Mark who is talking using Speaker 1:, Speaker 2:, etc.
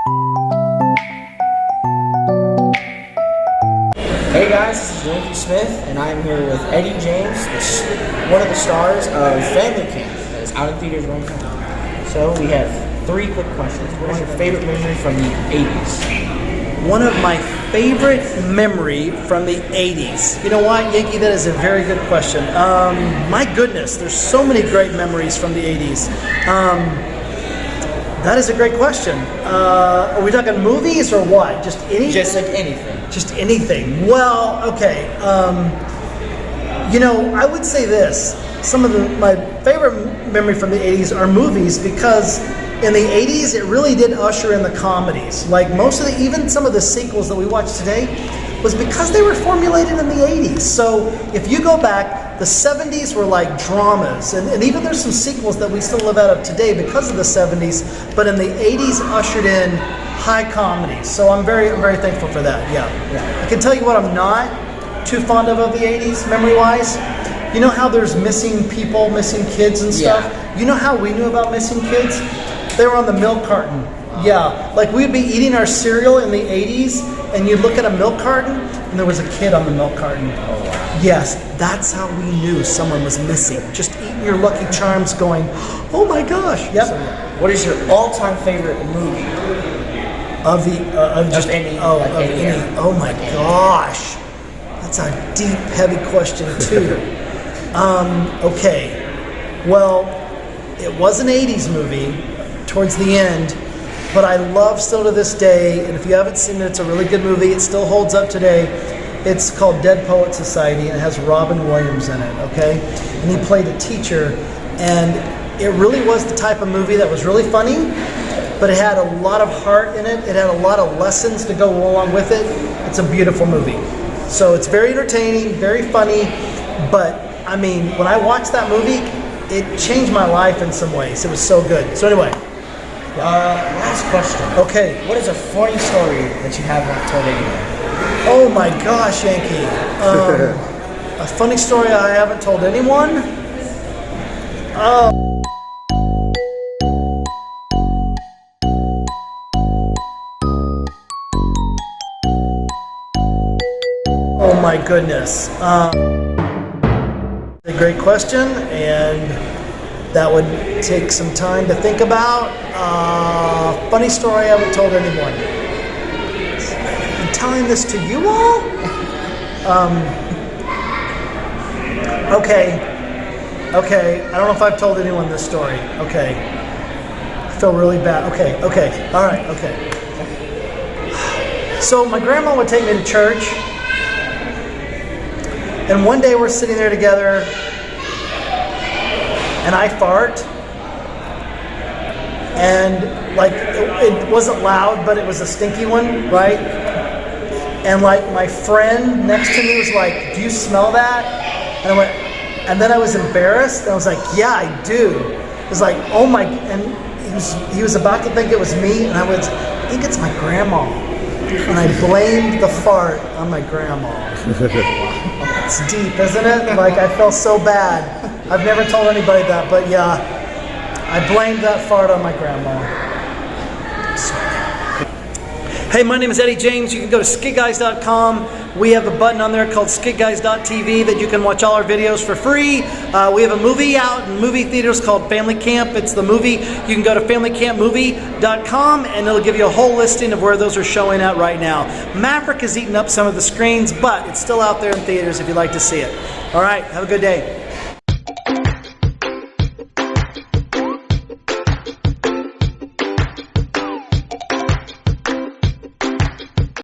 Speaker 1: Hey guys, this is Yankee Smith, and I'm here with Eddie James, one of the stars of Family Camp that is out in theaters right now. So we have 3 quick questions. What is your favorite memory from the 80s?
Speaker 2: One of my favorite memory from the 80s. You know what, Yankee, that is a very good question. My goodness, there's so many great memories from the 80s. That is a great question. Are we talking movies or what? Just anything?
Speaker 1: Just like anything.
Speaker 2: Just anything. Well, okay. You know, I would say this. Some of my favorite memory from the 80s are movies, because in the 80s it really did usher in the comedies. Like most of even some of the sequels that we watch today was because they were formulated in the 80s. So if you go back, the 70s were like dramas, and even there's some sequels that we still live out of today because of the 70s, but in the 80s ushered in high comedies. So I'm very thankful for that. Yeah. I can tell you what I'm not too fond of the 80s, memory-wise. You know how there's missing people, missing kids and stuff? Yeah. You know how we knew about missing kids? They were on the milk carton. Yeah, like we'd be eating our cereal in the 80s, and you'd look at a milk carton, and there was a kid on the milk carton. Oh, wow. Yes, that's how we knew someone was missing. Just eating your Lucky Charms going, oh my gosh. Yep.
Speaker 1: So, what is your all-time favorite movie?
Speaker 2: Of any. Oh my gosh. That's a deep, heavy question too. Okay. Well, it was an 80s movie towards the end, but I love still to this day, and if you haven't seen it, it's a really good movie. It still holds up today. It's called Dead Poet Society, and it has Robin Williams in it, okay? And he played a teacher, and it really was the type of movie that was really funny, but it had a lot of heart in it. It had a lot of lessons to go along with it. It's a beautiful movie. So it's very entertaining, very funny, but I mean, when I watched that movie, it changed my life in some ways. It was so good. So anyway.
Speaker 1: Last question.
Speaker 2: Okay.
Speaker 1: What is a funny story that you have not told anyone?
Speaker 2: Oh my gosh, Yankee. A funny story I haven't told anyone? Oh my goodness. A great question, and that would take some time to think about. Funny story I haven't told anyone. I'm telling this to you all? Okay. I don't know if I've told anyone this story. Okay. I feel really bad. Okay. All right. Okay. So my grandma would take me to church, and one day we're sitting there together, and I fart, and like it wasn't loud, but it was a stinky one, right? And like my friend next to me was like, "Do you smell that?" And I went, and then I was embarrassed. And I was like, "Yeah, I do." It was like, "Oh my!" And he was about to think it was me, and I think it's my grandma, and I blamed the fart on my grandma. It's deep, isn't it? Like, I felt so bad. I've never told anybody that, but yeah, I blamed that fart on my grandma. Hey, my name is Eddie James. You can go to skitguys.com. We have a button on there called skitguys.tv that you can watch all our videos for free. We have a movie out in movie theaters called Family Camp. It's the movie. You can go to familycampmovie.com, and it'll give you a whole listing of where those are showing at right now. Maverick has eaten up some of the screens, but it's still out there in theaters if you'd like to see it. All right, have a good day.